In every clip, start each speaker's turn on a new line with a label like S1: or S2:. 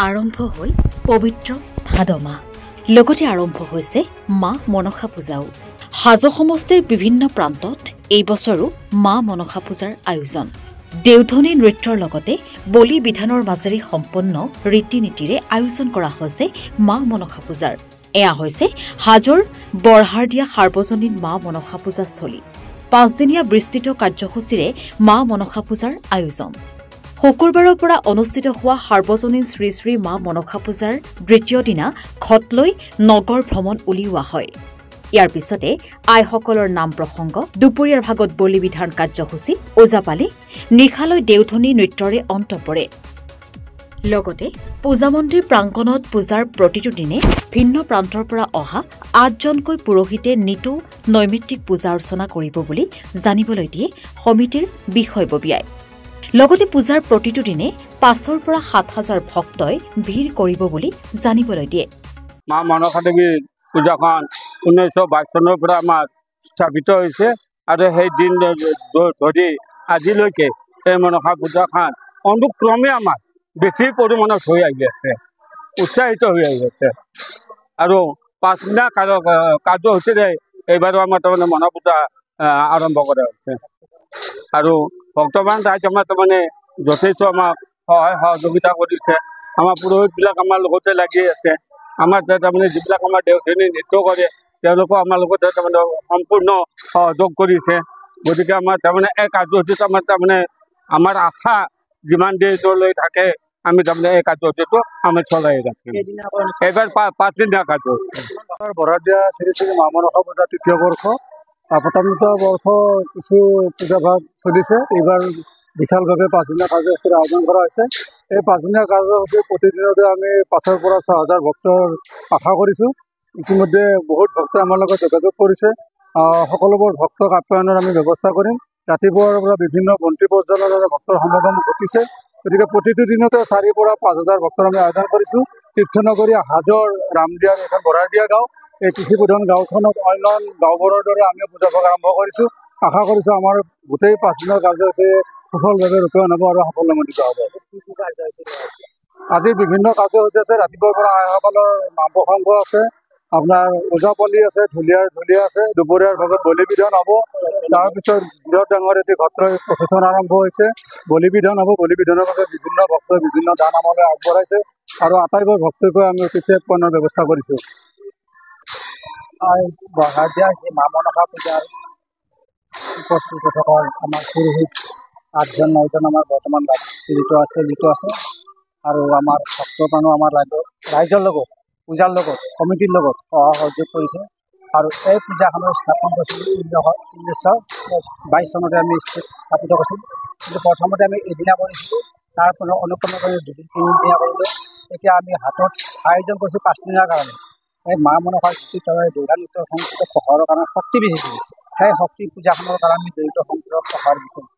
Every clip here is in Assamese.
S1: আৰম্ভ হ'ল পবিত্ৰ ভাদ মাহ লগতে আৰম্ভ হৈছে মা মনসা পূজাও হাজো সমষ্টিৰ বিভিন্ন প্ৰান্তত এই বছৰো মা মনসা পূজাৰ আয়োজন দেউধনী নৃত্যৰ লগতে বলি বিধানৰ মাজেৰে সম্পন্ন ৰীতি-নীতিৰে আয়োজন কৰা হৈছে মা মনসা পূজাৰ এয়া হৈছে হাজোৰ বৰহাৰদিয়া সাৰ্বজনীন মা মনসা পূজাস্থলী 5 দিনীয়া বিস্তৃত কাৰ্যসূচীৰে মা মনসা পূজাৰ আয়োজন শুকুৰবাৰৰ পৰা অনুষ্ঠিত হোৱা সাৰ্বজনীন শ্ৰী শ্ৰী মা মনসা পূজাৰ দ্বিতীয় দিনা ঘটলৈ নগৰ ভ্ৰমণ উলিওৱা হয় ইয়াৰ পিছতে আইসকলৰ নাম প্ৰসংগ দুপৰীয়াৰ ভাগত বলি বিধান কাৰ্যসূচী ওজাপালি নিখালৈ দেউধনী নৃত্যৰে অন্ত পৰে লগতে পূজা মন্দিৰ প্ৰাংগণত পূজাৰ প্ৰতিটো দিনে ভিন্ন প্ৰান্তৰ পৰা অহা 8জনকৈ পুৰোহিতে নিতৌ নৈমিত্তিক পূজা অৰ্চনা কৰিব বুলি জানিবলৈ দিয়ে সমিতিৰ বিষয়ববীয়াই লগতে পূজাৰ প্ৰতিটো দিনে 5ৰ পৰা 7,000 ভক্তই ভিৰ কৰিব বুলি জানিবলৈ দিয়ে
S2: মা মনসা দেৱীৰ পূজাখন 1922 চনৰ পৰা আমাৰ স্থাপিত হৈছে আৰু সেই দিন ধৰি আজিলৈকে এই মনসা পূজাখন অনুক্ৰমে আমাৰ বেছি পৰিমাণত হৈ আহি আছে উৎসাহিত হৈ আহি আছে আৰু 5 দিনা কাৰ্যসূচীৰে এইবাৰো আমাৰ তাৰমানে মনসা পূজা আৰম্ভ কৰা হৈছে আৰু ভক্তবান ৰাইজ আমাৰ তাৰমানে যথেষ্ট আমাক সহায় সহযোগিতা কৰিছে আমাৰ পুৰোহিতবিলাক আমাৰ লগতে লাগি আছে আমাৰ তাৰমানে যিবিলাক আমাৰ দেউধনী নৃত্য কৰে তেওঁলোকো আমাৰ লগতে তাৰমানে সম্পূৰ্ণ সহযোগ কৰিছে গতিকে আমাৰ তাৰমানে এই কাৰ্যসূচীত আমাৰ তাৰমানে আমাৰ আশা যিমান দেৰিলৈ থাকে আমি তাৰমানে এই কাৰ্যসূচীটো আমি চলাই ৰাখিম এইবাৰ 5 দিনীয়া কাৰ্যসূচী
S3: বৰহাৰদিয়া শ্ৰী শ্ৰী মা মনসা পূজা তৃতীয় বৰ্ষ প্ৰথমত বৰ্ষ কিছু পূজাভাগ চলিছে এইবাৰ বিশালভাৱে 5 দিনীয়া কাৰ্যসূচীৰ আয়োজন কৰা হৈছে এই 5 দিনীয়া কাৰ্যসূচী প্ৰতিদিনতে আমি 5,000 পৰা 6,000 ভক্তৰ আশা কৰিছোঁ ইতিমধ্যে বহুত ভক্তই আমাৰ লগত যোগাযোগ কৰিছে সকলোবোৰ ভক্তক আপ্যায়নৰ আমি ব্যৱস্থা কৰিম ৰাতিপুৱাৰ পৰা বিভিন্ন বন্তি প্ৰজ্বলনৰ ভক্তৰ সমাগম ঘটিছে গতিকে প্ৰতিটো দিনতে 4,000 পৰা 5,000 ভক্তৰ আমি আয়োজন কৰিছোঁ তীৰ্থনগৰী হাজোৰ ৰামদিয়াৰ এখন বৰহাৰদিয়া গাঁও এই কৃষিপ্ৰধান গাঁওখনত অন্য গাঁওবোৰৰ দৰে আমি পূজাভাগ আৰম্ভ কৰিছোঁ আশা কৰিছোঁ আমাৰ গোটেই 5 দিনৰ কাৰ্যসূচী সফলভাৱে ৰূপায়ণ হ'ব আৰু সাফল্যমণ্ডিত হ'ব আজি বিভিন্ন কাৰ্যসূচী আছে ৰাতিপুৱাৰ পৰা আইসকলৰ নাম প্ৰসংগ আছে আপোনাৰ ওজাপালি আছে ঢুলীয়া আছে দুপৰীয়াৰ ভাগত বলি বিধান হ'ব তাৰপিছত বৃহৎ ডাঙৰ এটি ঘটলৈ প্ৰচেছন আৰম্ভ হৈছে বলি বিধান হ'ব বলি বিধানৰ বাবে বিভিন্ন ভক্তই বিভিন্ন দান আমালৈ আগবঢ়াইছে আৰু আটাইবোৰ ভক্তকৈ আমি অতিথি আপ্যায়নৰ ব্যৱস্থা কৰিছোঁ বৰহাৰদিয়া যি মা মনসা পূজাৰ উপস্থিত থকা আমাৰ পুৰোহিত 8জন 9জন আমাৰ বৰ্তমান লিটো আছে আৰু আমাৰ ভক্ত মানুহ আমাৰ ৰাইজৰ লগত পূজাৰ লগত কমিটিৰ লগত সহযোগ কৰিছে আৰু এই পূজাখনৰ স্থাপন কৰিছিলোঁ 1922 চনতে আমি স্থাপিত কৰিছিলোঁ কিন্তু প্ৰথমতে আমি এদিনা কৰিছিলোঁ তাৰ পৰা অনুক্ৰমে কৰি 2-3 দিনীয়া কৰিলোঁ এতিয়া আমি হাতত আয়োজন কৰিছোঁ 5 দিনৰ কাৰণে এই মা মনসাৰ দৌৰা নৃত্যৰ সংস্কৃত প্ৰসাৰৰ কাৰণে শক্তি বেছিছিল সেই শক্তি পূজাখনৰ কাৰণে আমি দৰিদ্ৰ সংস্কৃত প্ৰসাৰ বিচাৰিছোঁ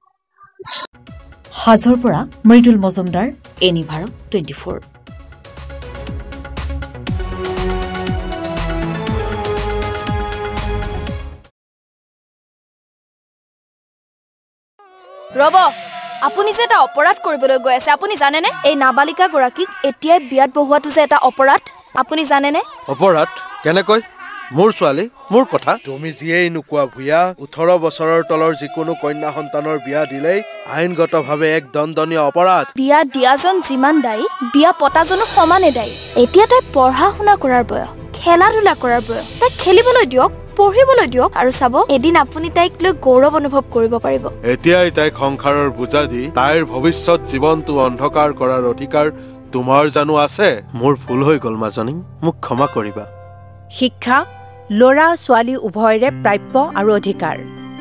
S1: হাজোৰ পৰা মৃদুল মজুমদাৰ এনি ভাৰত 24
S4: ৰব আপুনি যে এটা অপৰাধ কৰিবলৈ গৈ আছে আপুনি জানেনে এই নাবালিকা গৰাকীক এতিয়াই বিয়াত বহুৱাটো যে এটা অপৰাধ আপুনি জানেনে
S5: অপৰাধ কেনেকৈ মোৰ ছোৱালী মোৰ কথা তুমি যিয়েই নোকোৱা ভূঞা 18 বছৰৰ তলৰ যিকোনো কন্যা সন্তানৰ বিয়া দিলেই আইনগতভাৱে এক দণ্ডনীয় অপৰাধ
S4: বিয়া দিয়াজন যিমান দায়ী বিয়া পতাজনো সমানে দায়ী এতিয়া তাই পঢ়া শুনা কৰাৰ বয়স খেলা ধূলা কৰাৰ বয়স তাই খেলিবলৈ দিয়ক পঢ়িবলৈ দিয়ক আৰু চাব এদিন আপুনি তাইক লৈ গৌৰৱ অনুভৱ কৰিব পাৰিব
S5: এতিয়াই তাইক সংসাৰৰ বোজা দি তাইৰ ভৱিষ্যত জীৱনটো অন্ধকাৰ কৰাৰ অধিকাৰ তোমাৰ জানো আছে মোৰ ভুল হৈ গ'ল মাজনী মোক ক্ষমা কৰিবা
S6: শিক্ষা ল'ৰা ছোৱালী উভয়ৰে প্ৰাপ্য আৰু অধিকাৰ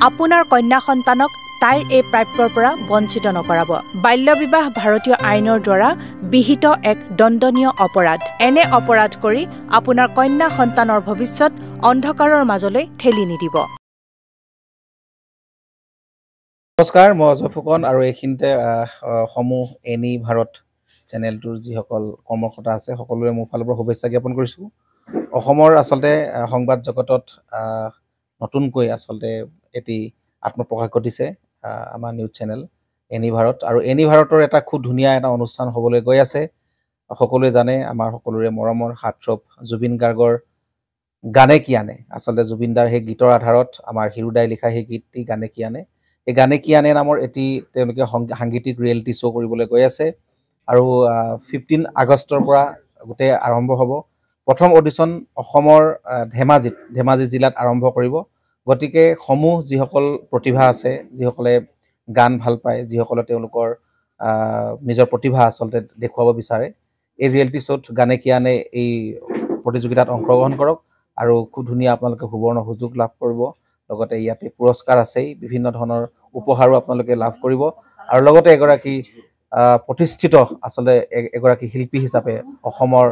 S6: আপোনাৰ কন্যা সন্তানক তাইৰ এই প্ৰাপ্যৰ পৰা বঞ্চিত নকৰাব বাল্য বিবাহ ভাৰতীয় আইনৰ দ্বাৰা বিহিত এক দণ্ডনীয় অপৰাধ এনে অপৰাধ কৰি আপোনাৰ কন্যা সন্তানৰ ভৱিষ্যত অন্ধকাৰৰ মাজলৈ ঠেলি নিদিব
S7: নমস্কাৰ মই অজয় ফুকন আৰু এইখিনিতে সমূহ এনি ভাৰত চেনেলটোৰ যিসকল কৰ্মকৰ্তা আছে সকলোৰে মোৰ ফালৰ পৰা শুভেচ্ছা জ্ঞাপন কৰিছোঁ অসমৰ আচলতে সংবাদ জগতত নতুনকৈ আচলতে এটি আত্মপ্ৰকাশ ঘটিছে আমাৰ নিউজ চেনেল এনি ভাৰত আৰু এনি ভাৰতৰ এটা খুব ধুনীয়া এটা অনুষ্ঠান হ'বলৈ গৈ আছে সকলোৱে জানে আমাৰ সকলোৰে মৰমৰ হাৰ্টথ্ৰব জুবিন গাৰ্গৰ গানে কি আনে আচলতে জুবিনদাৰ সেই গীতৰ আধাৰত আমাৰ হিৰুদাই লিখা সেই গীতটি গানে কি আনে এই গানে কি আনে নামৰ এটি তেওঁলোকে সাংগীতিক ৰিয়েলিটি শ্ব' কৰিবলৈ গৈ আছে আৰু 15 আগষ্টৰ পৰা গোটেই আৰম্ভ হ'ব প্ৰথম অডিশ্যন অসমৰ ধেমাজি জিলাত আৰম্ভ কৰিব গতিকে সমূহ যিসকল প্ৰতিভা আছে যিসকলে গান ভাল পায় যিসকলে তেওঁলোকৰ নিজৰ প্ৰতিভা আচলতে দেখুৱাব বিচাৰে এই ৰিয়েলিটি শ্ব'ত গানে কি আনে এই প্ৰতিযোগিতাত অংশগ্ৰহণ কৰক আৰু খুব ধুনীয়া আপোনালোকে সুবৰ্ণ সুযোগ লাভ কৰিব লগতে ইয়াতে পুৰস্কাৰ আছেই বিভিন্ন ধৰণৰ উপহাৰো আপোনালোকে লাভ কৰিব আৰু লগতে এগৰাকী প্ৰতিষ্ঠিত আচলতে এগৰাকী শিল্পী হিচাপে অসমৰ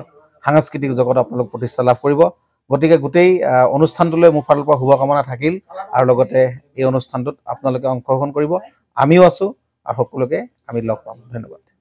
S7: সাংস্কৃতিক জগত আপোনালোক প্ৰতিষ্ঠা লাভ কৰিব গতিকে গোটেই অনুষ্ঠানটোলৈ মোৰ ফালৰ পৰা শুভকামনা থাকিল আৰু লগতে এই অনুষ্ঠানটোত আপোনালোকে অংশগ্ৰহণ কৰিব আমিও আছো আৰু সকলোকে আমি লগ পাম ধন্যবাদ